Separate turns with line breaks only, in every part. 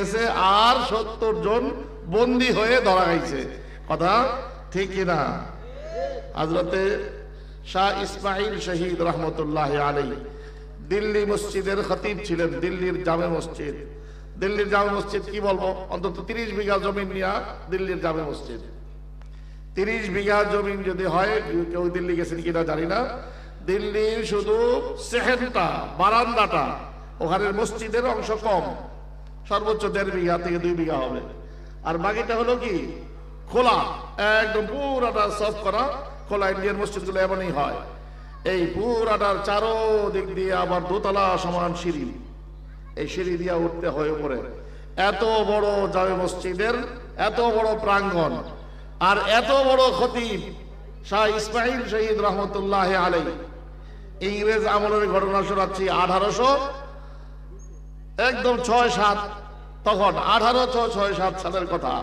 গেছে আর 70 জন বন্দী হয়ে ধরা গেছে। কথা ঠিক কিনা? হযরতে শাহ ইসমাইল শহীদ রহমতুল্লাহ আলাইহি দিল্লি মসজিদের খতিব ছিলেন। দিল্লির জামে মসজিদ, দিল্লির জামে মসজিদ কি বলবো, অন্তত 30 বিঘা জমি নিয়ে দিল্লির জামে মসজিদ। 30 বিঘা জমি যদি হয়, কেউ দিল্লি গেছেন কিনা জানি না, দিল্লির শুধু সেহেনটা বারান্দাটা, ওখানে মসজিদের অংশ কম, সর্বোচ্চ 1.5 বিঘা থেকে 2 বিঘা হবে। আর বাকিটা হলো কি খোলা, একদম পুরাটা সফ করা খোলা। ইন্ডিয়ান মসজিদ গুলো এমনই হয়। এই পুরাটার চারোদিক দিয়ে আবার দোতলা সমান সিঁড়ি, এই সিঁড়ি দিয়ে উঠতে হয় উপরে। এত বড় জামে মসজিদের এত বড় প্রাঙ্গণ, আর এত বড় খতিব শাহ ইসমাইল শহীদ রহমতুল্লাহ আলাইহি। ইংরেজ আমলের ঘটনা শোনাচ্ছি, 1800 একদম 6-7, তখন 1806-7 সালের কথা,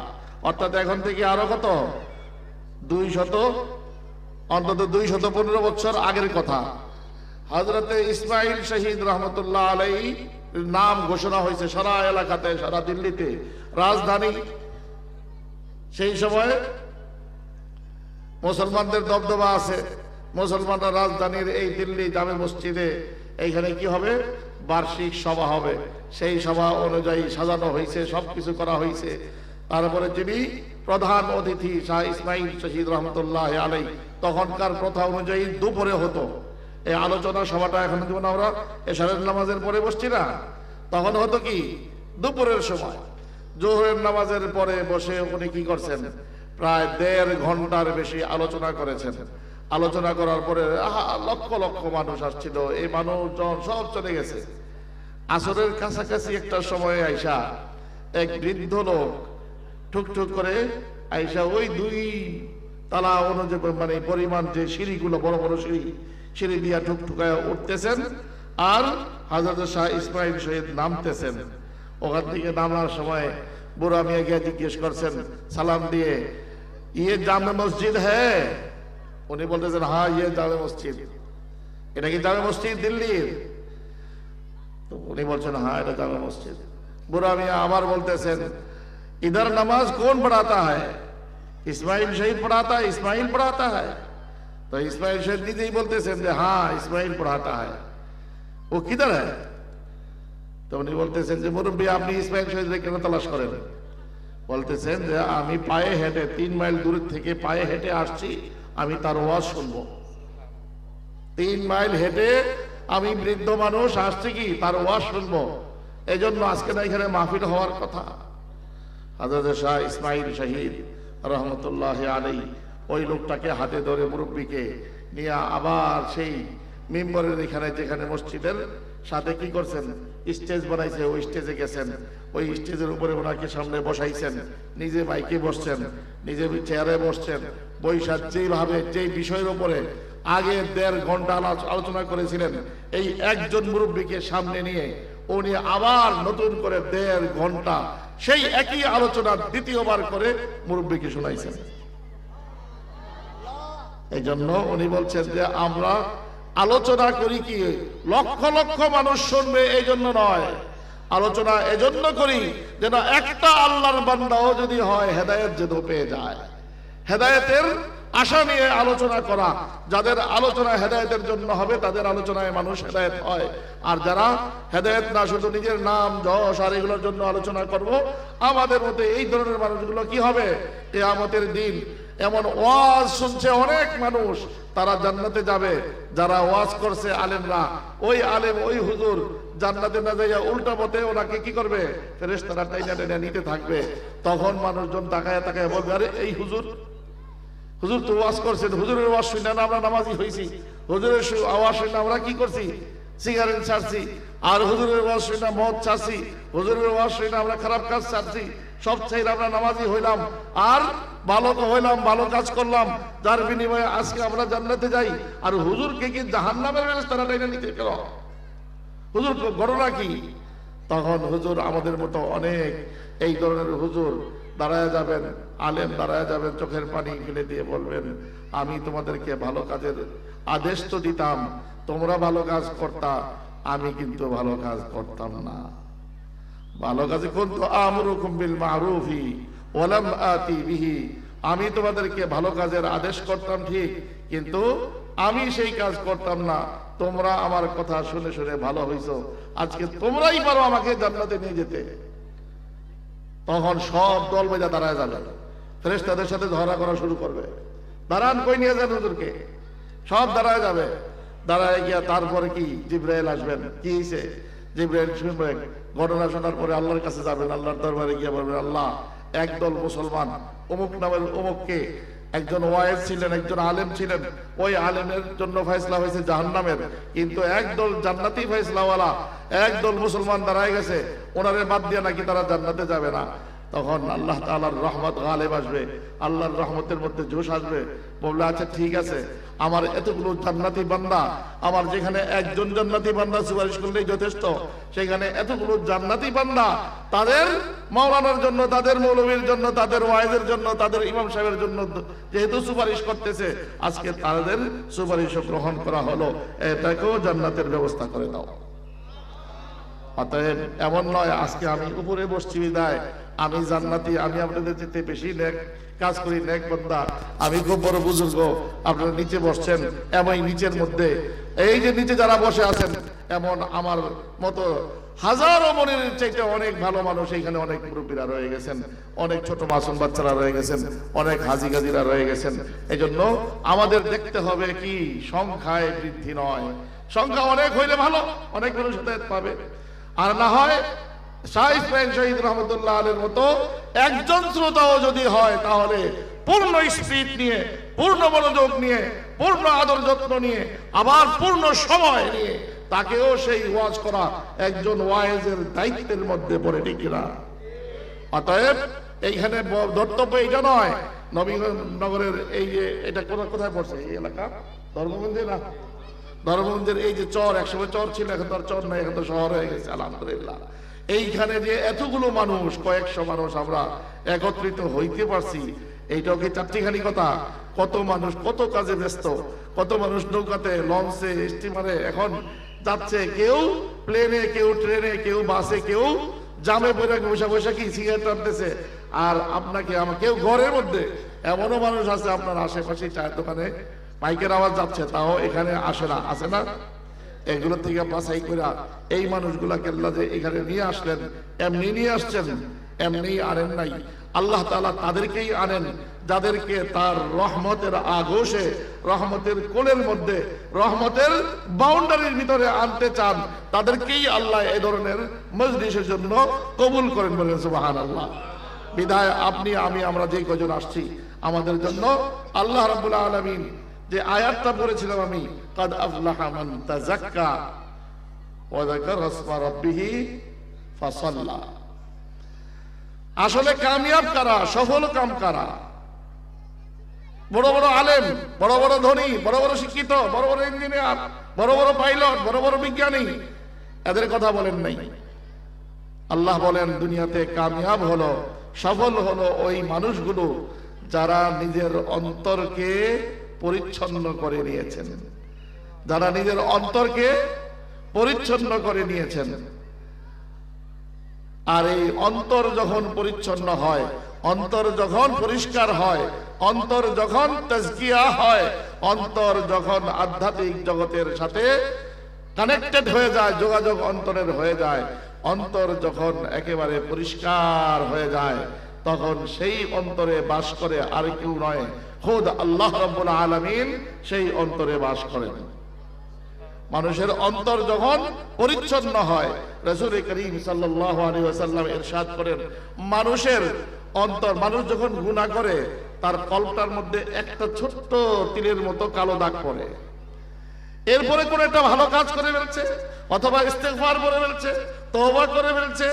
অর্থাৎ এখন থেকে আরো কত 200, অন্তত 215 বছর আগের কথা। হযরতে ইসমাইল শহীদ রহমতুল্লাহ আলাইহি নাম ঘোষণা হয়েছে সারা এলাকাতে, সারা দিল্লিতে, রাজধানী। সেই সময় মুসলমানদের দবদবা আছে, মুসলমানরা রাজধানীর এই দিল্লি জামে মসজিদে এইখানে কি হবে, বার্ষিক সভা হবে। সেই সভা অনুযায়ী সাজানো হয়েছে, সবকিছু করা হয়েছে। তারপরে যিনি প্রধান অতিথি শাহ ইসমাইল শহীদ রহমতুল্লাহ আলাইহি, তখনকার প্রথা অনুযায়ী দুপুরে হতো এই আলোচনা সভাটা। এখন যেমন আমরা এশারের নামাজের পরে বসছি না, তখন হতো কি দুপুরের সময়, জোহরের নামাজের পরে বসে উনি কি করছেন, প্রায় 1.5 ঘন্টার বেশি আলোচনা করেছেন। আলোচনা করার পরে লক্ষ লক্ষ মানুষ আসছিল, এই মানুষজন সব চলে গেছে। আসরের কাছাকাছি একটা সময় আইসা এক বৃদ্ধ লোক ঠুকঠুক করে আইসা ওই 2 তালা অনুযায়ী মানে পরিমাণ যে সিঁড়িগুলো, বড় বড় সিঁড়ি দিয়া ঠুকঠুকায় উঠতেছেন, আর হযরত শাহ ইসমাইল শহীদ নামতেছেন। ওখান থেকে নামার সময় বুড়া মিয়া গিয়ে জিজ্ঞেস করছেন সালাম দিয়ে, ইয়ে জামে মসজিদ হ্যাঁ? উনি বলতেছেন হ্যাঁ ইয়ে জামে মসজিদ। এটা কি জামে মসজিদ দিল্লির? তো উনি বলছেন হ্যাঁ এটা জামে মসজিদ। বুড়া মিয়া আবার বলতেছেন इधर नमाज कौन पढ़ाता है? इस्माइल शहीद पढ़ाता है, इस्माइल पढ़ाता है। तो इस्माइल शहीद নিজে ही बोलतेছেন যে हाँ इस्माइल पढ़ाता है। वो किधर है? তো উনি বলতেছেন যে মুরব্বি আপনি ইসমাইল শহীদকে কেন তালাশ করেন? বলতেছেন যে আমি পায়ে হেঁটে 3 মাইল দূর থেকে পায়ে হেঁটে আসছি, আমি তার ওয়াজ শুনবো। 3 মাইল হেঁটে আমি বৃদ্ধ মানুষ আসছি কি তার ওয়াজ শুনবো, এজন্য আজকে না এখানে মাহফিল হওয়ার কথা। হযরত শাহ ইসমাইল শহীদ রহমতুল্লাহ আলাইহি ওই লোকটাকে হাতে ধরে মুরব্বীকে নিয়ে আবার সেই মিম্বরের এখানে, যেখানে মসজিদের সাথে কি করছেন, স্টেজ বানাইছে, ওই স্টেজে গেছেন। ওই স্টেজের উপরে ওনাকে সামনে বসাইছেন, নিজে মাইকে বসছেন, নিজে চেয়ারে বসছেন। বৈশাখ যেভাবে যেই বিষয়ের উপরে আগে 1.5 ঘন্টা আলোচনা করেছিলেন, এই একজন মুরব্বীকে সামনে নিয়ে উনি আবার নতুন করে 1.5 ঘন্টা সেই একই আলোচনা দ্বিতীয়বার করে মুরব্বীকে শোনাইছেন। এই জন্য উনি বলছেন যে আমরা আলোচনা করি কি লক্ষ লক্ষ মানুষ শুনবে এই জন্য নয়, আলোচনা এজন্য করি যেন একটা আল্লাহর বান্দাও যদি হয় হেদায়েত যেন পেয়ে যায়। হেদায়েতের আশা নিয়ে আলোচনা করা, যাদের আলোচনা হেদায়েতের জন্য হবে তাদের আলোচনায় মানুষ হেদায়েত হয়। আর যারা হেদায়েত না, শুধু নিজের নাম যশ আর এগুলোর জন্য আলোচনা করব, আমাদের মতে এই ধরনের মানুষগুলো কি হবে, কিয়ামতের দিন এমন ওয়াজ শুনছে অনেক মানুষ, তারা জান্নাতে যাবে। যারা ওয়াজ করছে আলেমরা, ওই আলেম ওই হুজুর জান্নাতে না যাইয়া উল্টা পথে ওনাকে কি করবে, ফেরেশতারা টাইনা টাইনা নিতে থাকবে। তখন মানুষজন তাকায় তাকায় বলবে আরে এই হুজুর, হুজুর তো ওয়াজ করছেন, হুজুরের ওয়াজ শুনে না আমরা নামাজি হয়েছি, হুজুরের আওয়াজ শুনে আমরা কি করছি, সিগারেট ছাড়ছি, আর হুজুরের ওয়াজ শুনে মদ ছাড়ছি, হুজুরের ওয়াজ শুনে আমরা খারাপ কাজ ছাড়ছি, সব চাইলে আমরা নামাজি হইলাম, আর ভালো তো হইলাম, ভালো কাজ করলাম, যার বিনিময়ে আজকে আমরা জান্নাতে যাই। আর হুজুরকে কি জাহান্নামের ফেরেশতারা টাইনা নিতে কেন? হুজুর ঘটনা কি? তখন হুজুর আমাদের মতো অনেক এই ধরনের হুজুর দাঁড়ায় যাবেন, আলেম দাঁড়ায় যাবেন, চোখের পানি ফেলে দিয়ে বলবেন আমি তোমাদেরকে ভালো কাজের আদেশ তো দিতাম, তোমরা ভালো কাজ করতা, আমি কিন্তু ভালো কাজ করতাম না। ভালো কাজে কুনতু আমরুকুম বিল মারুফি ওয়া লাম আতি বিহি, আমি তোমাদেরকে ভালো কাজের আদেশ করতাম ঠিক, কিন্তু আমি সেই কাজ করতাম না। তোমরা আমার কথা শুনে শুনে ভালো হইছো, আজকে তোমরাই পারো আমাকে জান্নাতে নিয়ে যেতে। তখন সব দল বেজা দাঁড়ায় যাবে, ফেরেশতাদের সাথে ঝগড়া করা শুরু করবে। দাঁড়ান, কই নিয়ে যান হুজুরকে? সব দাঁড়ায় যাবে। দাঁড়ায় গিয়া তারপরে কি জিবরাইল আসবেন। কি হয়েছে? জিবরাইল শুনবেন, ঘটনা শোনার পরে আল্লাহর কাছে যাবেন, আল্লাহর দরবারে গিয়ে বলবেন, আল্লাহ, একদল মুসলমান অমুক নামের অমুককে, একজন ওয়াইজ ছিলেন, একজন আলেম ছিলেন, ওই আলেমের জন্য ফয়সালা হয়েছে জাহান্নামের, কিন্তু একদল জান্নাতি ফয়সালাওয়ালা, একদল মুসলমান দাঁড়ায় গেছে, ওনারে বাদ দিয়ে নাকি তারা জান্নাতে যাবে না। তখন আল্লাহ তাআলার রহমত গালেব আসবে, আল্লাহর রহমতের মধ্যে জোশ আসবে। বললে আচ্ছা ঠিক আছে, আমার এতগুলো জান্নাতি বান্দা, আমার যেখানে একজন জান্নাতি বান্দা সুপারিশ করলেই যথেষ্ট, সেখানে এতগুলো জান্নাতি বান্দা তাদের মাওলানার জন্য, তাদের মৌলবীর জন্য, তাদের ওয়াইজের জন্য, তাদের ইমাম সাহেবের জন্য যেহেতু সুপারিশ করতেছে, আজকে তাদের সুপারিশও গ্রহণ করা হলো, এটাকেও জান্নাতের ব্যবস্থা করে দাও। অতএব এমন নয় আজকে আমি উপরে বসছি বিদায় আমি জান্নাতি, আমি আপনাদের যেতে বেশি নেক কাজ করি, নেক বান্দা, আমি খুব বড় বুজুর্গ, আপনারা নিচে বসছেন, এমন নিচের মধ্যে এই যে নিচে যারা বসে আছেন, এমন আমার মতো হাজারো মনের চাইতে অনেক ভালো মানুষ এইখানে, অনেক মুরব্বীরা রয়ে গেছেন, অনেক ছোট মাসুম বাচ্চারা রয়ে গেছেন, অনেক হাজি গাজিরা রয়ে গেছেন। এই জন্য আমাদের দেখতে হবে কি সংখ্যায় বৃদ্ধি নয়, সংখ্যা অনেক হইলে ভালো, অনেক মানুষ হেদায়েত পাবে। আর না হয় শাহ ইসমাইল শহীদ রহমতুল্লাহ আলাইহির মতো একজন শ্রোতাও যদি হয়, তাহলে পূর্ণ স্পিরিট নিয়ে, পূর্ণ মনোযোগ নিয়ে, পূর্ণ আদর যত্ন নিয়ে, আবার পূর্ণ সময় নিয়ে তাকেও সেই ওয়াজ করা একজন ওয়াইজের দায়িত্বের মধ্যে পড়ে, ঠিক না? অতএব এইখানে ধর্তব্য এটা নয়, নবীনগরের এই যে এটা কোথায় পড়ছে এই এলাকা, ধর্মগঞ্জে না, ধর্মগঞ্জের এই যে চর, একসময় চর ছিল, এখন তো আর চর নাই, এখন তো শহর হয়ে গেছে আলহামদুলিল্লাহ। এইখানে যে এতগুলো মানুষ, কয়েকশো মানুষ আমরা একত্রিত হইতে পারছি, এইটাও কি চারটিখানি কথা? কত মানুষ কত কাজে ব্যস্ত, কত মানুষ নৌকাতে, লঞ্চে, স্টিমারে এখন যাচ্ছে, কেউ প্লেনে, কেউ ট্রেনে, কেউ বাসে, কেউ জামে পড়ে বসে বসে কি সিগারেট টানতেছে। আর আপনাকে কেউ ঘরের মধ্যে, এমনও মানুষ আছে আপনার আশেপাশে চায়ের দোকানে মাইকের আওয়াজ যাচ্ছে, তাও এখানে আসে না, আসে না? এগুলো থেকে বাছাই করে এই মানুষগুলাকে আল্লাহ যে এখানে নিয়ে আসলেন, এমনি নিয়ে আসছেন, এমনি আনেন নাই। আল্লাহ তাআলা তাদেরকেই আনেন যাদেরকে তার রহমতের আগোশে, রহমতের কোলের মধ্যে, রহমতের বাউন্ডারির ভিতরে আনতে চান, তাদেরকেই আল্লাহ এই ধরনের মজলিসের জন্য কবুল করেন, বলেন সুবহানাল্লাহ। বিধায় আপনি, আমি, আমরা যে কজন আসছি, আমাদের জন্য আল্লাহ রাব্বুল আলামিন যে আয়াতটা পড়েছিলাম আমি, কাদ আফলাহা মান তাযাক্কা ওয়া যাকারা ইসমা রাব্বিহি ফাসাল্লা, আসলে কামিয়াব কারা, সফল কাম কারা? বড় বড় আলেম, বড় বড় ধনী, বড় বড় শিক্ষিত, বড় বড় ইঞ্জিনিয়ার, বড় বড় পাইলট, বড় বড় বিজ্ঞানী, এদের কথা বলেন নাই। আল্লাহ বলেন দুনিয়াতে কামিয়াব হলো, সফল হলো ওই মানুষগুলো যারা নিজের অন্তরকে পরিচ্ছন্ন করে নিয়েছেন, যারা নিজের অন্তরকে পরিচ্ছন্ন করে নিয়েছেন। আর এই অন্তর যখন পরিচ্ছন্ন হয়, অন্তর যখন পরিষ্কার হয়, অন্তর যখন তাজকিয়া হয়, অন্তর যখন আধ্যাত্মিক জগতের সাথে কানেক্টেড হয়ে যায়, যোগাযোগ অন্তরের হয়ে যায়, অন্তর যখন একেবারে পরিষ্কার হয়ে যায়, তখন সেই অন্তরে বাস করে আর কেউ নয়, খুদ আল্লাহ রাব্বুল আলামিন সেই অন্তরে বাস করেন। মানুষের অন্তর যখন পরিচ্ছন্ন হয়, রাসূল করিম সাল্লাল্লাহু আলাইহি ওয়াসাল্লাম ইরশাদ করেন, মানুষের অন্তর, মানুষ যখন গুনাহ করে তার কলটার মধ্যে একটা ছোট্ট তিলের মতো কালো দাগ পড়ে, এরপরে কোন একটা ভালো কাজ করে ফেলছে, অথবা ইস্তেগফার করে ফেলছে, তওবা করে ফেলছে,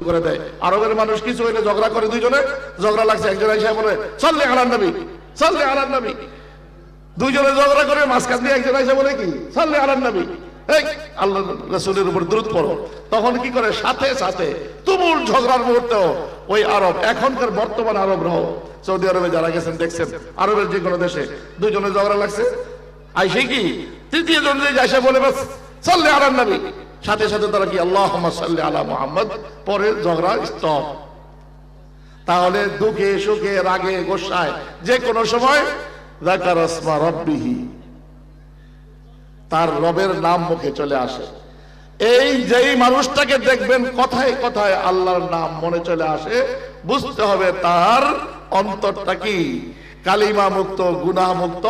করে দেয়। আরবের মানুষ কিছু হইলে ঝগড়া করে, দুইজনে ঝগড়া লাগছে, একজন এসে বলে সাল্লি আলান নবী, সাল্লি আলান নবী, দুইজনে ঝগড়া করে, মাঝখান দিয়ে একজন এসে বলে কি সাল্লি আলান নবী, এই আল্লাহ রাসূলের উপর দরুদ পড়ো। তখন কি করে, সাথে সাথে তুমুল ঝগড়ার মুহূর্তেও ওই আরব, এখনকার বর্তমান আরব রহ, সৌদি আরবে যারা গেছেন দেখছেন, আরবের যে কোনো দেশে দুইজনে ঝগড়া লাগছে, আইসে কি তৃতীয় জন যে এসে বলে বাস সাল্লি আলা নবী, সাথে সাথে তারা কি আল্লাহুম্মা সাল্লি আলা মুহাম্মদ পরে ঝগড়া স্টপ। তাহলে দুঃখে সুখে রাগে গোসায় যে কোনো সময় যাকার আসমা রাব্বিহি, তার রবের নাম মুখে চলে আসে। এই যেই মানুষটাকে দেখবেন কথায় কথায় আল্লাহর নাম মনে চলে আসে, বুঝতে হবে তার অন্তরটা কি কালিমা মুক্ত, গুনাহ মুক্ত,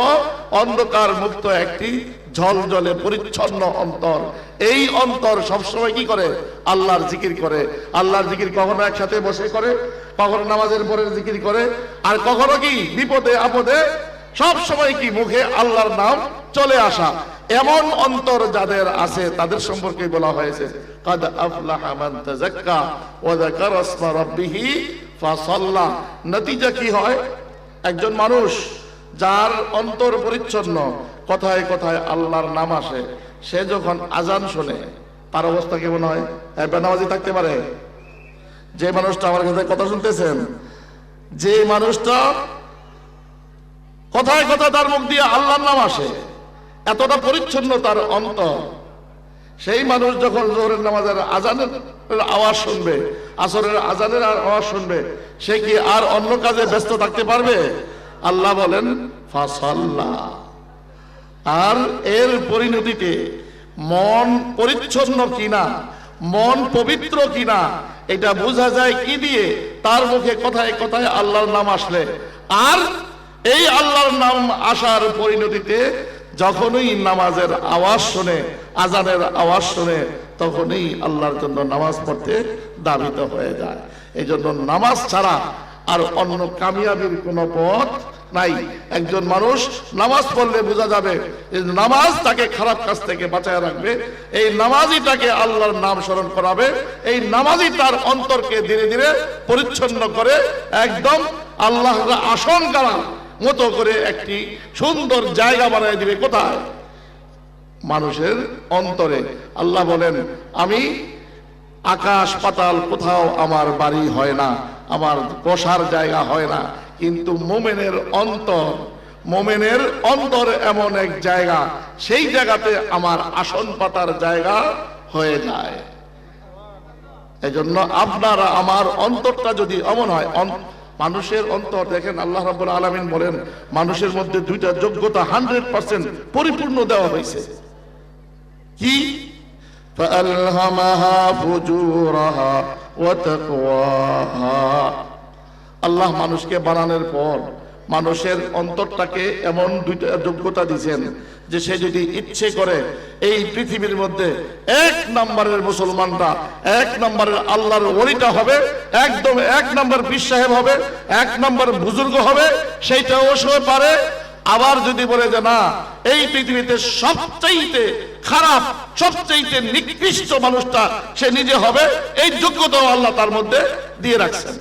অন্ধকার মুক্ত একটি ঝলঝলে পরিচ্ছন্ন অন্তর। এই অন্তর সবসময় কি করে? আল্লাহর জিকির করে। আল্লাহর জিকির কখনো একসাথে বসে করে, কখনো নামাজের পরে জিকির করে, আর কখনো কি বিপদে আপদে সব সময় কি মুখে আল্লাহর নাম চলে আসা। এমন অন্তর যাদের আছে তাদের সম্পর্কে বলা হয়েছে কাদ আফলাহা মান তাযাক্কা ওয়া যাকারা ইসমা রাব্বিহি ফাসাল্লা। নতিজা কি হয়? একজন মানুষ যার অন্তর পরিচ্ছন্ন, কথায় কথায় আল্লাহর নাম আসে, সে যখন আজান শোনে তার অবস্থা কেমন হয়? বেনামাজি থাকতে পারে? যে মানুষটা আমার কাছে কথা শুনতেছেন, যে মানুষটা কথায় কথায় তার মুখ দিয়ে আল্লাহর নাম আসে, এতটা পরিচ্ছন্ন তার অন্তর, সেই মানুষ যখন জোহরের নামাজের আজানের আওয়াজ শুনবে, আসরের আজানের আওয়াজ শুনবে, সে কি আর অন্য কাজে ব্যস্ত থাকতে পারবে? আল্লাহ বলেন ফাসাল্লা। আর এর পরিণতিতে মন পরিচ্ছন্ন কিনা, মন পবিত্র কিনা এটা বোঝা যায় কি দিয়ে? তার মুখে কথায় কথায় আল্লাহর নাম আসলে। আর এই আল্লাহর নাম আসার পরিণতিতে যখনই নামাজের আওয়াজ শুনে, আজানের আওয়াজ শুনে, তখনই আল্লাহর জন্য নামাজ পড়তে ধাবিত হয়ে যায়। এই জন্য নামাজ ছাড়া আর অন্য কামিয়াবির কোনো পথ নাই। একজন মানুষ নামাজ পড়লে বোঝা যাবে যে নামাজ তাকে খারাপ কাজ থেকে বাঁচায় রাখবে, এই নামাজই তাকে আল্লাহর নাম স্মরণ করাবে, এই নামাজই তার অন্তরকে ধীরে ধীরে পরিচ্ছন্ন করে একদম আল্লাহর আসন করা মতো করে একটি সুন্দর জায়গা বানিয়ে দিবে। কোথায়? মানুষের অন্তরে। আল্লাহ বলেন আমি আকাশ পাতাল কোথাও আমার বাড়ি হয় না, আমার বসার জায়গা হয় না, কিন্তু মোমেনের অন্তর, মোমেনের অন্তর এমন এক জায়গা, সেই জায়গাতে আমার আসন পাতার জায়গা হয়ে যায়। এজন্য আপনারা আমার অন্তরটা যদি এমন হয়, মানুষের অন্তর দেখেন আল্লাহ রাব্বুল আলামিন বলেন মানুষের মধ্যে দুইটা যোগ্যতা 100% পরিপূর্ণ দেওয়া হয়েছে। কি? ফাআলহামাহা ফুজুরাহা ওয়া তাকওয়াহা। আল্লাহ মানুষকে বানানোর পর মানুষের অন্তরটাকে এমন দুইটা যোগ্যতা দিয়েছেন যে সে যদি ইচ্ছে করে এই পৃথিবীর মধ্যে 1 নম্বরের মুসলমানরা, 1 নম্বরের আল্লাহর ওলিটা হবে, একদম 1 নম্বর পীর সাহেব হবে, 1 নম্বর বুজুর্গ হবে, সেইটাও সে পারে। আবার যদি বলে যে না, এই পৃথিবীতে সবচাইতে খারাপ, সবচাইতে নিকৃষ্ট মানুষটা সে নিজে হবে, এই যোগ্যতাও আল্লাহ তার মধ্যে দিয়ে রাখছেন।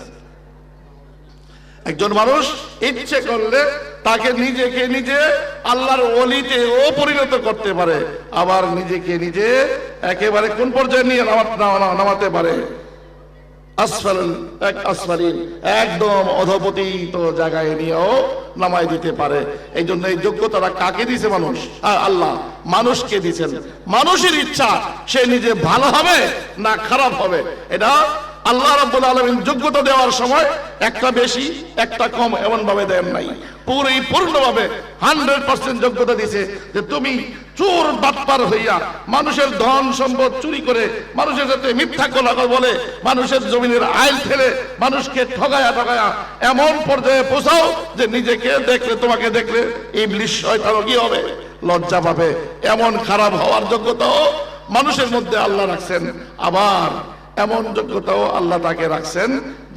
একজন মানুষ ইচ্ছে করলে তাকে নিজেকে নিজে আল্লাহর ওলিতে ও পরিণত করতে পারে, আবার নিজেকে নিজে একেবারে কোন পর্যায়ে নিয়ে নামাতে পারে? আসফালিন, একদম অধপতিত জায়গায় নিয়েও নামাই দিতে পারে। এই জন্য এই যোগ্যতাটা কাকে দিয়েছে? মানুষ, আল্লাহ মানুষকে দিয়েছেন। মানুষের ইচ্ছা সে নিজে ভালো হবে না খারাপ হবে, এটা আল্লাহ রাব্বুল আলামিন যোগ্যতা দেওয়ার সময় একটা বেশি একটা কম এমন ভাবে দেন নাই, পূর্ণভাবে 100% যোগ্যতা দিয়েছে যে তুমি চোর বাটপার হইয়া মানুষের ধন সম্পদ চুরি করে, মানুষের সাথে মিথ্যা কথা বলে, মানুষের জমিনের আইল ফেলে, মানুষকে ঠগায়া ঠগায়া এমন পর্যায়ে পৌঁছাও যে নিজেকে দেখলে, তোমাকে দেখলে ইবলিস শয়তানও কি হবে? লজ্জা পাবে। এমন খারাপ হওয়ার যোগ্যতাও মানুষের মধ্যে আল্লাহ রাখছেন। আবার এমন যোগ্যতাও আল্লাহ তাকে রাখছেন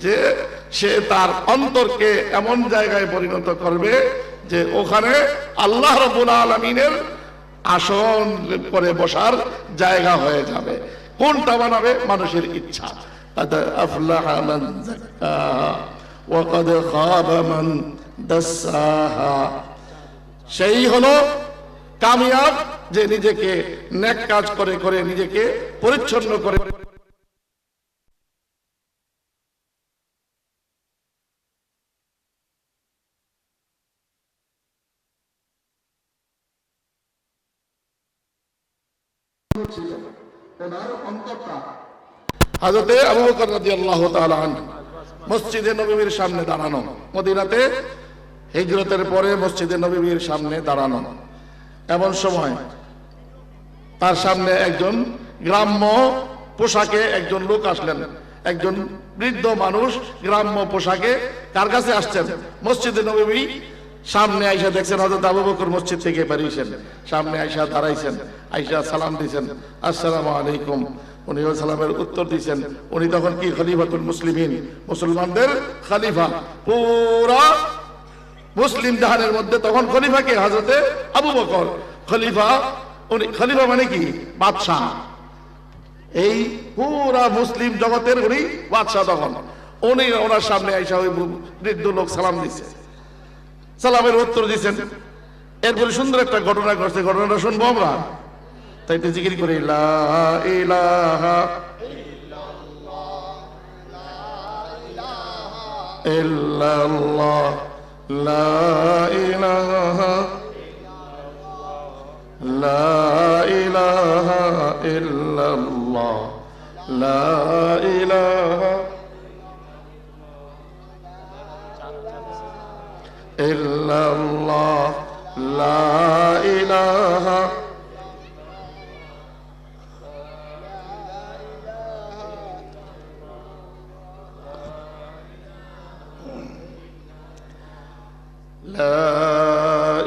যে সে তার অন্তরকে এমন জায়গায় পরিণত করবে যে ওখানে আল্লাহ রাব্বুল আলামিনের আসন করে বসার জায়গা হয়ে যাবে। কোনটা বানাবে? মানুষের ইচ্ছা। قد أفلح من زكاها وقد خاب من دساها। সেই হলো কামিয়াব যে নিজেকে নেক কাজ করে করে নিজেকে পরিচ্ছন্ন করে ছিল, ওনার অন্তরটা। হযরতে আবু বকর রাদিয়াল্লাহু তাআলা আনহু মসজিদে নববীর সামনে দাঁড়ানো, মদিনাতে হিজরতের পরে মসজিদে নববীর সামনে দাঁড়ানো। এমন সময় তার সামনে একজন গ্রাম্য পোশাকে একজন লোক আসলেন, একজন বৃদ্ধ মানুষ গ্রাম্য পোশাকে। কার কাছে আসছেন? মসজিদে নববী সামনে আইসা দেখছেন হযরত আবু বকর মসজিদ থেকে বেরিয়েছেন, সামনে আইসা দাঁড়াইছেন, আইসা সালাম দিয়েছেন, আসসালামু আলাইকুম। উনিও সালামের উত্তর দিয়েছেন। উনি তখন কি খলিফাতুল মুসলিমিন, মুসলমানদের খলিফা। পুরা মুসলিম জাহানের মধ্যে তখন খলিফাকে হযরতে আবু বকর খলিফা। উনি খলিফা মানে কি? বাদশাহ। এই পুরা মুসলিম জগতের উনি বাদশাহ। তখন উনি ওনার সামনে আইসা ওই বৃদ্ধ লোক সালাম দিছে, সালামের উত্তর দিচ্ছেন। এরপরে সুন্দর একটা ঘটনা ঘটছে, ঘটনাটা শুনবো আমরা। তাই তো জিকির করি, লা ইলাহা ইল্লাল্লাহ, লা ইলাহা, লা ইলাহা ইল্লাল্লাহ, লা ইলাহা ইল্লাল্লাহ, লা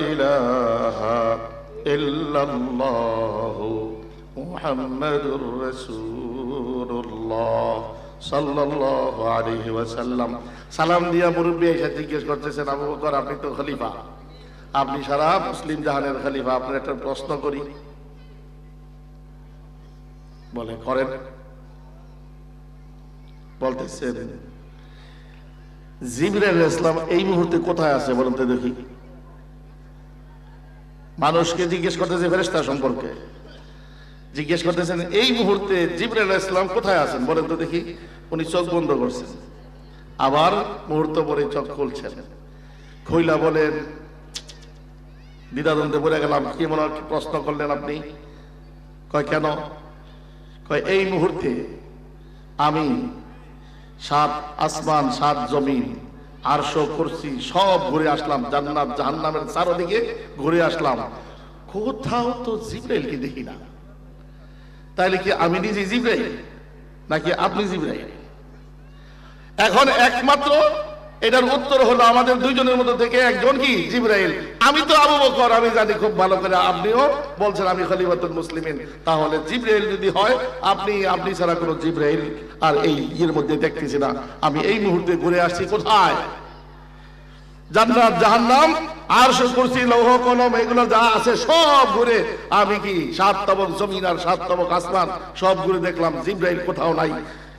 ইলাহা ইল্লাল্লাহু মুহাম্মাদুর রাসূলুল্লাহ সাল্লাল্লাহু আলাইহি ওয়াসাল্লাম। সালাম দিয়া মুরব্বি এসে জিজ্ঞেস করতেছেন, আবু বকর আপনি তো খলিফা, আপনি সারা মুসলিম জাহানের খলিফা, আপনার একটা প্রশ্ন করি। বলে করেন। বলতেছেন, জিবরাইল আলাইহিস সালাম এই মুহূর্তে কোথায় আছে বলেন তো দেখি। মানুষকে জিজ্ঞেস করতেছে ফেরেশতা সম্পর্কে, জিজ্ঞেস করতেছেন এই মুহূর্তে জিবরাইল আলাইহিস সালাম কোথায় আছেন বলেন তো দেখি। উনি চোখ বন্ধ করছেন, আবার মুহূর্ত পরে চোখ খুলছেন। খুইলা বলেন, দ্বিধাদ্বন্দ্বে পড়ে গেলাম, কি মনে হয় প্রশ্ন করলেন আপনি? কয় কেন? কয় এই মুহূর্তে আমি 7 আসমান 7 জমিন আরশ কুরসি সব ঘুরে আসলাম, জান্নাত জাহান্নামের চারদিকে ঘুরে আসলাম, কোথাও তো জিবরাইলকে দেখি না। তাইলে কি আমি নিজে জিবরাইল নাকি আপনি জিবরাইল? এখন একমাত্র এটার উত্তর হলো আমাদের দুইজনের মধ্যে থেকে একজন কি জিবরাইল। আমি তো আবু বকর, আমি জানি খুব ভালো করে, আপনিও বলছেন আমি খলিফাতুল মুসলিমিন। তাহলে জিবরাইল যদি হয় আপনি ছাড়া কোনো জিবরাইল আর এই ইয়ের মধ্যে দেখতেছি না। আমি এই মুহূর্তে ঘুরে আসছি কোথায়? জান্নাত জাহান্নাম আরশ কুরসি লৌহ কলম এগুলো যা আছে সব ঘুরে আমি কি 7 তবক জমিন আর 7 তবক আসমান সব ঘুরে দেখলাম, জিবরাইল কোথাও নাই।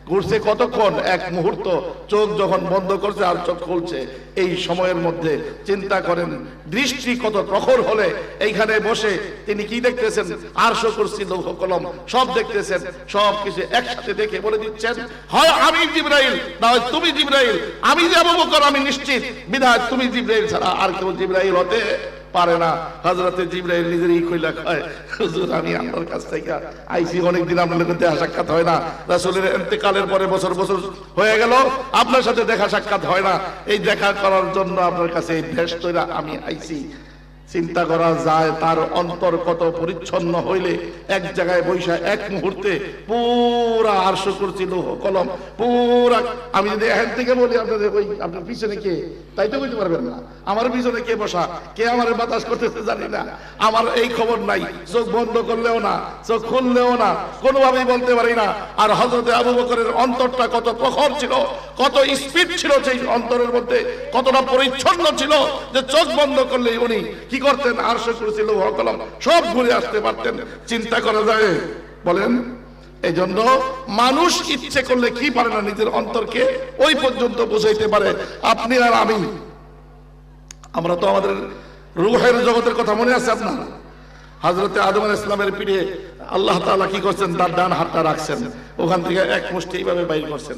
ঘুরছে কতক্ষণ? এক মুহূর্ত। চোখ যখন বন্ধ করছে আর চোখ খুলছে, এই সময়ের মধ্যে চিন্তা করেন দৃষ্টি কত প্রখর হলে এইখানে বসে তিনি কি দেখতেছেন? আরশ কুরসি লৌহ কলম সব দেখতেছেন, সব কিছু একসাথে দেখে বলে দিচ্ছেন, হয় আমি জিবরাইল না হয় তুমি জিবরাইল। আমি যে আবু বকর আমি নিশ্চিত, বিধায় তুমি জিবরাইল ছাড়া আর কেউ জিবরাইল হতে পারে না। হযরতে জিবরাইল নিজেরই কইলা কয়, হুজুর আমি আপনার কাছ থেকে আইছি, অনেকদিন আপনার সাথে দেখা সাক্ষাৎ হয় না, রাসূলের ইন্তেকালের পরে বছর বছর হয়ে গেল আপনার সাথে দেখা সাক্ষাৎ হয় না, এই দেখা করার জন্য আপনার কাছে এই দেশ তৈরা আমি আইছি। চিন্তা করা যায় তার অন্তর কত পরিচ্ছন্ন হইলে এক জায়গায় বৈশা এক মুহূর্তে পুরা আরশ কুরসি লৌহ কলম পুরা। আমি যদি এখান থেকে বলি আপনাদের ওই আপনার পিছনে কে, তাই তো বলতে পারবেন না। আমার পিছনে কে বসা, কে আমার বাতাস করতেছে জানি না, আমার এই খবর নাই। চোখ বন্ধ করলেও না, চোখ খুললেও না, কোনোভাবেই বলতে পারি না। আর হযরতে আবু বকরের অন্তরটা কত প্রখর ছিল, কত স্পিড ছিল সেই অন্তরের মধ্যে, কতটা পরিচ্ছন্ন ছিল যে চোখ বন্ধ করলে উনি কি করতেন? আরশ কুরসি লৌহ কলম সব ঘুরে আসতে পারতেন। চিন্তা করা যায় বলেন? এই জন্য মানুষ ইচ্ছে করলে কি পারে না, নিজের অন্তরকে ওই পর্যন্ত বুঝাইতে পারে। আপনি আর আমি, আমরা তো আমাদের রূহের জগতের কথা মনে আছে আপনার? হযরতে আদম আলাইহিস সালামের পিঠে আল্লাহ তাআলা কি করছেন? তার ডান হাতটা রাখছেন, ওখান থেকে এক মুষ্টি এইভাবে বাইর করছেন,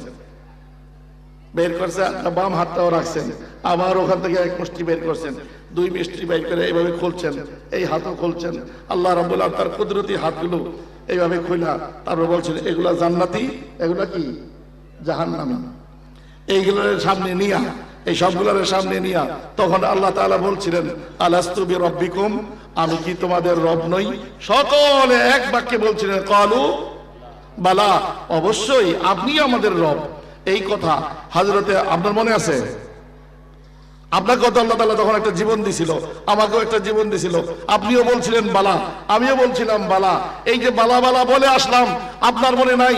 বের করছে, বাম হাতটাও রাখছেন, আবার ওখান থেকে এক মুষ্টি বের করছেন, 2 মুষ্টি বের করে এইভাবে খুলছেন, এই হাতও খুলছেন। আল্লাহ রাব্বুল আলামিন তার কুদরতি হাতগুলো এইভাবে খুইলা তারপর বলছেন এগুলা জান্নাতি, এগুলা কি জাহান্নামী। এইগুলোর সামনে নিয়া, এই সবগুলোর সামনে নিয়া তখন আল্লাহ তাআলা বলছিলেন আলাস্তু বিরাব্বিকুম, আমি কি তোমাদের রব নই? সকলে এক বাক্যে বলছিলেন ক্বালু বালা, অবশ্যই আপনি আমাদের রব। এই কথা হযরতে, আপনার মনে আছে? আপনাকে তো আল্লাহ তাআলা তখন একটা জীবন দিছিল, আমাকেও একটা জীবন দিছিল। আপনিও বলছিলেন বালা, আমিও বলছিলাম বালা। এই যে বালা বালা বলে আসলাম, আপনার মনে নাই?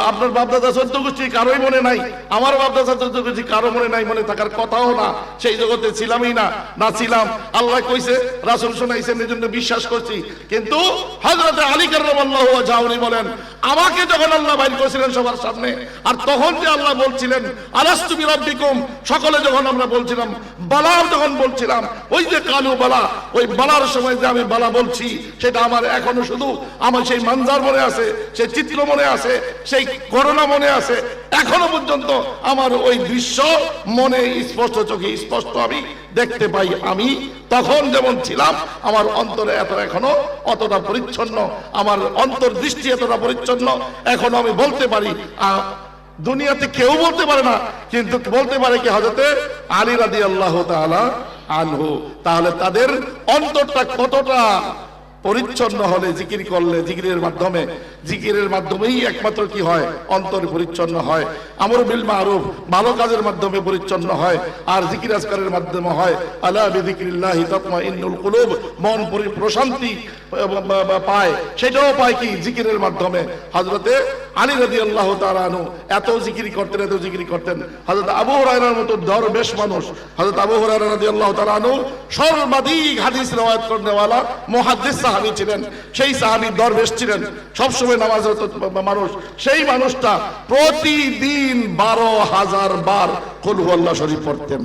আপনার বাপদাদা 14 গোষ্ঠী কারোই মনে নাই, আমার বাপদাদা 14 গোষ্ঠী কারো মনে নাই, মনে থাকার কথাও না। সেই জগতে ছিলামই না, না ছিলাম। আল্লাহ কইছে, রাসূল শোনাইছেন, এই জন্য বিশ্বাস করছি। কিন্তু হযরত আলী কাররামাল্লাহু ওয়াজহাহু বলেন, আমাকে যখন আল্লাহ বাইর করেছিলেন সবার সামনে, আর তখন যে আল্লাহ বলছিলেন আলাস্তু বিরাব্বিকুম, সকলে যখন আমরা বলছিলাম বালা, যখন বলছিলাম ওই যে কালু বালা, ওই বালার সময় যে আমি বালা বলছি, সেটা আমার এখনো শুধু আমার সেই মানজার মনে আছে, সেই চিত্র মনে আছে, সেই ঘটনা মনে আছে। এখনো পর্যন্ত আমার ওই দৃশ্য মনে স্পষ্ট, চোখে স্পষ্ট আমি দেখতে পাই। আমি তখন যেমন ছিলাম, আমার অন্তরে এখনো অতটা পরিচ্ছন্ন, আমার অন্তর্দৃষ্টি এতটা পরিচ্ছন্ন এখনো আমি বলতে পারি। দুনিয়াতে কেউ বলতে পারে না, কিন্তু বলতে পারে কি হযরতে আলী রাদিয়াল্লাহু তাআলা আনহু। তাহলে তাদের অন্তরটা কতটা পরিচ্ছন্ন হলে জিকির করলে, জিকিরের মাধ্যমেই একমাত্র কি হয়, অন্তর পরিচ্ছন্ন হয়। আমর বিল মারুফ, ভালো কাজের মাধ্যমে পরিচ্ছন্ন হয়, আর জিকির আজকারের মাধ্যমে হয়। আলা বিযিকরিল্লাহি তাতমাইন্নুল কুলুব, মন প্রশান্তি পায়। সেটাও পায় কি, জিকিরের মাধ্যমে। হযরতে আলী রাদিয়াল্লাহু তাআলা আনহু এত জিকির করতেন। হযরত আবু হুরায়রার মতো দরবেশ মানুষ, হযরত আবু হুরায়রা রাদিয়াল্লাহু তাআলা আনহু সর্বাধিক হাদিস রওয়ায়াত করেনওয়ালা মুহাদ্দিস সাহাবী ছিলেন। সেই সাহাবী দরবেশ ছিলেন, সবসময় নামাজরত মানুষ। সেই মানুষটা প্রতিদিন 12,000 বার কুল হুয়াল্লাহ শরীফ পড়তেন।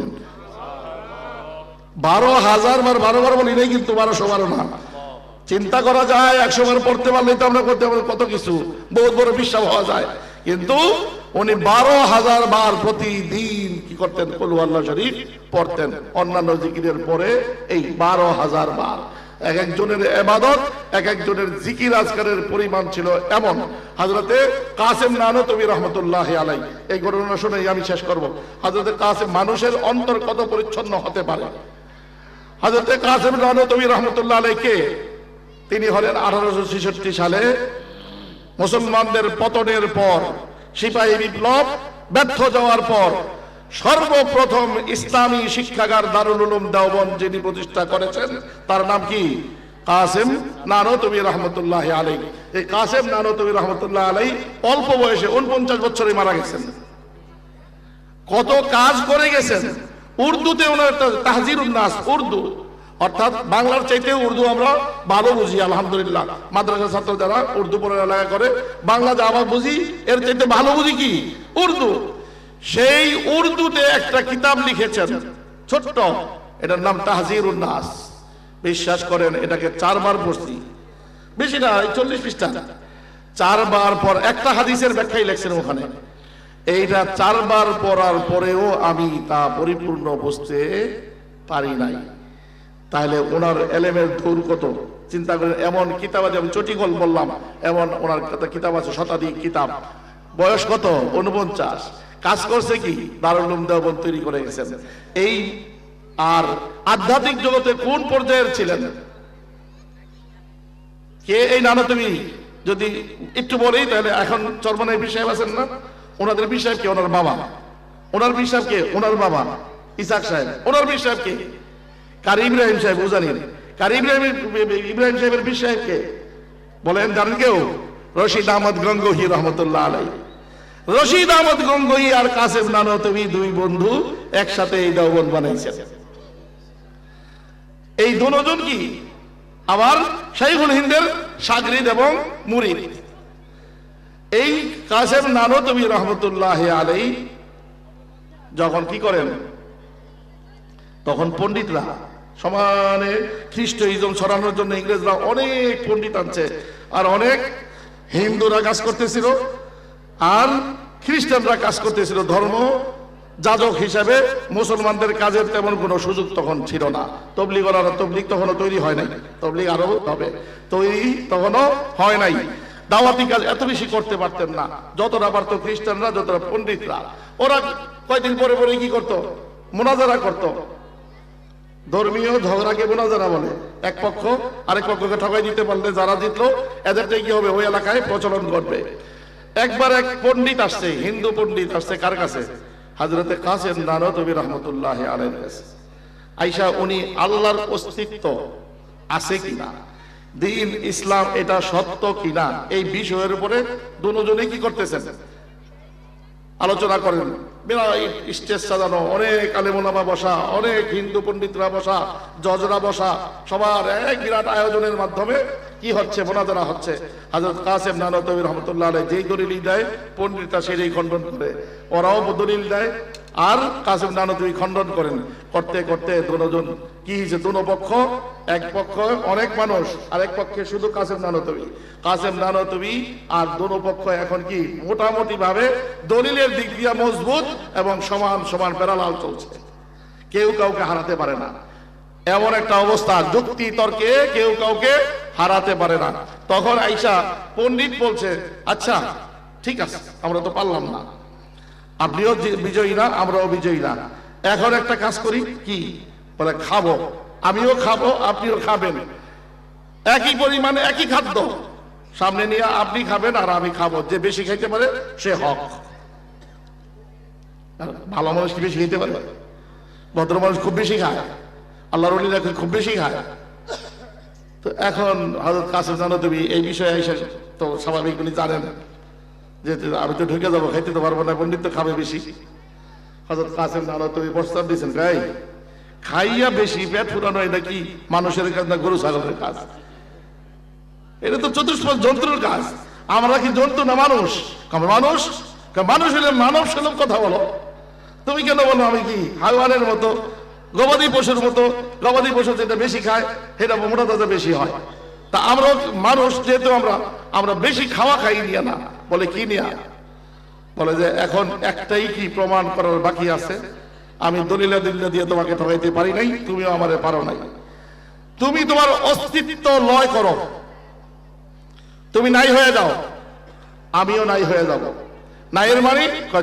12,000 বার, 12 বার বলি নাই কিন্তু 1200 বার না। চিন্তা করা যায়, 100 বার পড়তে পারলে তো আমরা করতে পারবো কত কিছু, বহুত বড় বিশ্বাস হওয়া যায়। কিন্তু উনি 12,000 বার প্রতিদিন কি করতেন, কুল হুয়াল্লাহ শরীফ পড়তেন। অন্যান্য জিকিরের পরে এই 12,000 বার। এক একজনের ইবাদত, এক একজনের জিকির আজকারের পরিমাণ ছিল এমন। হযরতে কাসেম নানতবী রাহমাতুল্লাহি আলাইহি, এই ঘটনা শুনে আমি শেষ করব। হযরতে কাসেম, মানুষের অন্তর কত পরিচ্ছন্ন হতে পারে। হযরতে কাসেম নানতবী রাহমাতুল্লাহি আলাইহি, তিনি হলেন 1866 সালে মুসলমানদের পতনের পর, সিপাহী বিপ্লব ব্যর্থ যাওয়ার পর সর্বপ্রথম ইসলামী শিক্ষাগার দারুল উলুম দেওবন্দ যিনি প্রতিষ্ঠা করেছেন, তার নাম কি, কাসেম নানতবী রাহমাতুল্লাহি আলাইহি। এই কাসেম নানতবী রাহমাতুল্লাহি আলাইহি অল্প বয়সে 49 বছরে মারা গেছেন। কত কাজ করে গেছেন। উর্দুতে ওনার একটা তাহজিরুন নাস, উর্দু অর্থাৎ বাংলার চাইতে উর্দু আমরা ভালো বুঝি আলহামদুলিল্লাহ। মাদ্রাসা ছাত্র যারা উর্দু পড়ালেখা করে, বাংলা যা আমরা বুঝি এর চাইতে ভালো বুঝি কি, উর্দু। সেই উর্দুতে একটা কিতাব লিখেছেন ছোট্ট, এটার নাম তাহজিরুন নাস। বিশ্বাস করেন এটাকে 4 বার পড়ছি, বেশি না, 40 পৃষ্ঠা। 4 বার পর একটা হাদিসের ব্যাখ্যাই লিখছেন ওখানে। এইটা 4 বার পড়ার পরেও আমি তা পরিপূর্ণ বুঝতে পারি নাই। তাহলে ওনার এলেমের ধুর কত, চিন্তা করেন। এমন কিতাব আছে, আমি চটিকল বললাম, এমন ওনার কিতাব আছে, শতাধিক কিতাব। বয়স কত, 49। কাজ করছে কি, দারুল উলুম দেওবন্দ তৈরি করে গেছেন। এই আর আধ্যাত্মিক জগতে কোন পর্যায়ের ছিলেন, কে এই নানতবী যদি একটু বলেই, তাহলে এখন চরমনাই পীর সাহেব আছেন না, ওনাদের পীর সাহেব কে, ওনার বাবা। ওনার পীর সাহেব কে, ওনার বাবা ইসাক সাহেব। ওনার পীর সাহেব কে, কারি ইব্রাহিম সাহেব উজানির। কারি ইব্রাহিম সাহেবের পীর সাহেব কে বলেন, জানেন কেউ? রশিদ আহমদ গঙ্গোহী রহমতুল্লাহ আলাইহি। রশিদ আহমদ গঙ্গোহী আর কাসেম নানতবী 2 বন্ধু একসাথে এই দেওবন্দ বানাইছেন। এই দুজন কি আবার শাইখুল হিন্দের শাগরিদ এবং মুরিদ। এই কাসেম নানতবী রহমতুল্লাহ আলাইহি যখন কি করেন, তখন পণ্ডিতরা সমানে খ্রিস্ট ইজম ছড়ানোর জন্য ইংরেজরা অনেক পণ্ডিত আনছে, আর অনেক হিন্দুরা কাজ করতেছিল, আর খ্রিস্টানরা কাজ করতেছিল ধর্ম যাজক হিসাবে। মুসলমানদের কাজের তেমন কোনো সুযোগ তখন ছিল না। তবলিগ তখনও তৈরি হয় নাই, তবলিগ আরো হবে, তৈরি তখনও হয় নাই। দাওয়াতি কাজ এত বেশি করতে পারতেন না যতটা পারতো খ্রিস্টানরা, যতটা পণ্ডিতরা। ওরা কয়েকদিন পরে পরে কি করত? মুনাজারা করত। ধর্মীয় ঝগড়াকে মুনাজারা বলে। এক পক্ষ আরেক পক্ষকে ঠকাই দিতে পারলে যারা জিতলো এদেরটাই কি হবে, ওই এলাকায় প্রচলন করবে। একবার এক পণ্ডিত আসছে, হিন্দু পণ্ডিত আসছে কার কাছে? হযরতে কাসেম নানতবী রাহমাতুল্লাহি আলাইহির কাছে। আয়েশা উনি আল্লাহর অস্তিত্ব আছে কিনা, দ্বীন ইসলাম এটা সত্য কিনা, এই বিষয়ের উপরে দুজনে কি করতেছেন? আলোচনা করেন। স্টেজ সাজানো, অনেক আলেম ওলামা বসা, অনেক হিন্দু পণ্ডিতরা বসা, জজরা বসা, সবার এক বিরাট আয়োজনের মাধ্যমে কি হচ্ছে? মোনাজারা হচ্ছে। হযরত কাসেম নানতবী রাহমাতুল্লাহ আলাইহি যেই দলিল দেয় পণ্ডিতরা সেই খণ্ডন করে, ওরাও দলিল দেয় আর কাসেম নানতবী খণ্ডন করেন। করতে করতে দুজন কি হয়েছে? দুনো পক্ষ, এক পক্ষ অনেক মানুষ আর এক পক্ষে শুধু কাসেম নানতবী। কাসেম নানতবী আর দুনো পক্ষ এখন কি মোটামুটি ভাবে দলিলের দিক দিয়ে মজবুত এবং সমান সমান প্যারালাল চলছে। কেউ কাউকে হারাতে পারে না, এমন একটা অবস্থা। যুক্তি তর্কে কেউ কাউকে হারাতে পারে না। তখন আয়েশা পণ্ডিত বলছে, আচ্ছা ঠিক আছে, আমরা তো পারলাম না, আপনিও বিজয়ী না, আমরাও বিজয়ী না, এখন একটা কাজ করি। কি? বলে খাবো, আমিও খাবো, আপনিও খাবেন, একই পরিমাণে একই খাদ্য সামনে নিয়ে আপনি খাবেন আর আমি খাবো, যে বেশি খাইতে পারে সে হক। ভালো মানুষ কি বেশি খেতে পারে? ভদ্র মানুষ খুব বেশি খায়, আল্লাহর ওলিরা খুব বেশি খায়। তো এখন হযরত কাসেম নানতবী এই বিষয়ে এসে তো স্বাভাবিক উনি জানেন যে আমি তো ঢুকে যাবো, খাইতে তো পারবো না, পণ্ডিত তো খাবে বেশি। হযরত কাসেম নানতবী প্রস্তাব দিয়েছেন, গাই খাইয়া বেশি পেট ফুরানো এটা কি মানুষের কাজ না গরু ছাগলের কাজ? এটা তো চতুষ্পদ জন্তুর কাজ। আমরা কি জন্তু না মানুষ? মানুষ, মানুষ হলে মানব সুলভ কথা বলো। তুমি কেন বলো আমি কি হাইওয়ানের মতো, গবাদি পশুর মতো? গবাদি পশু যেটা বেশি খায় সেটা মোটা তাজা বেশি হয়। তা আমরা মানুষ যেহেতু আমরা বেশি খাওয়া খাই নিয়ে না। বলে কি নিয়ে? বলে যে এখন একটাই কি প্রমাণ করার বাকি আছে, আমি দলিলা দলিলা দিয়ে তোমাকে ঠকাইতে পারি নাই, তুমিও আমারে পারো নাই। তুমি তোমার অস্তিত্ব লয় করো, তুমি নাই হয়ে যাও, আমিও নাই হয়ে যাব। নাইয়ের মানে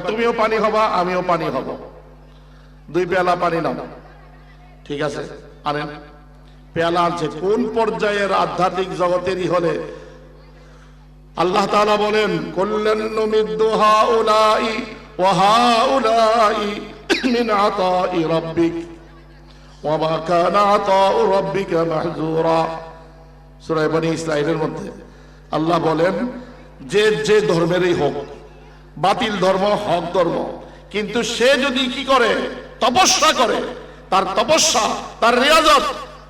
তুমিও পানি হবা, আমিও পানি হব। 2 পেয়ালা পানি নাও। ঠিক আছে, আনেন। পেয়ালা আছে কোন পর্যায়ের আধ্যাত্মিক জগতেরই হলে আল্লাহ তাআলা বলেন, কুল্লান নুমিদ্দু হাউলাই ওয়া হাউলাই মিন আতাই রাব্বিক ওয়া মা কানা আতাউ রাব্বিকা মাহজুরা। সূরা বনী ইসরাঈলের মধ্যে আল্লাহ বলেন, যে ধর্মেরই হোক, বাতিল ধর্ম হক ধর্ম, কিন্তু সে যদি কি করে? তপস্যা করে। তার তপস্যা, তার রিয়াজত,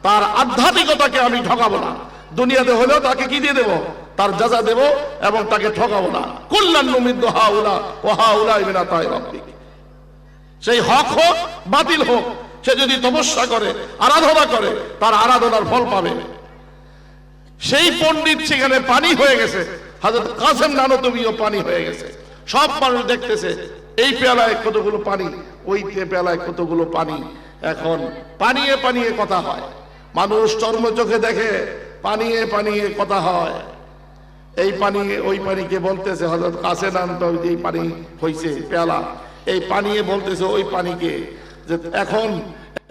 তার আধ্যাত্মিকতাকে আমি ঠকাবো না। দুনিয়াতে হলেও তাকে কি দিয়ে দেব? তার যাজা দেব এবং তাকে ঠকাবো না। কুল্লান নুমিদ্দু হাউলা ওয়া হাউলা মিন আতাই রাব্বিক। সেই হক হোক বাতিল হোক, সে যদি তপস্যা করে, আরাধনা করে, তার আরাধনার ফল পাবে। সেই পণ্ডিত সেখানে পানি হয়ে গেছে, হযরত কাসেম নানতবীও পানি হয়ে গেছে। সব মানুষ দেখতেছে এই পেয়ালায় কতগুলো পানি, ওই পেয়ালায় কতগুলো পানি। এখন পানিয়ে পানিয়ে কথা হয়, মানুষ চর্ম চোখে দেখে, পানিয়ে পানিয়ে কথা হয়। এই পানি ওই পানিকে বলতেছে হযরত কাসেম নানতবী, এই পানি হইছে পেয়ালা, এই পানিয়ে বলতেছে ওই পানিকে যে এখন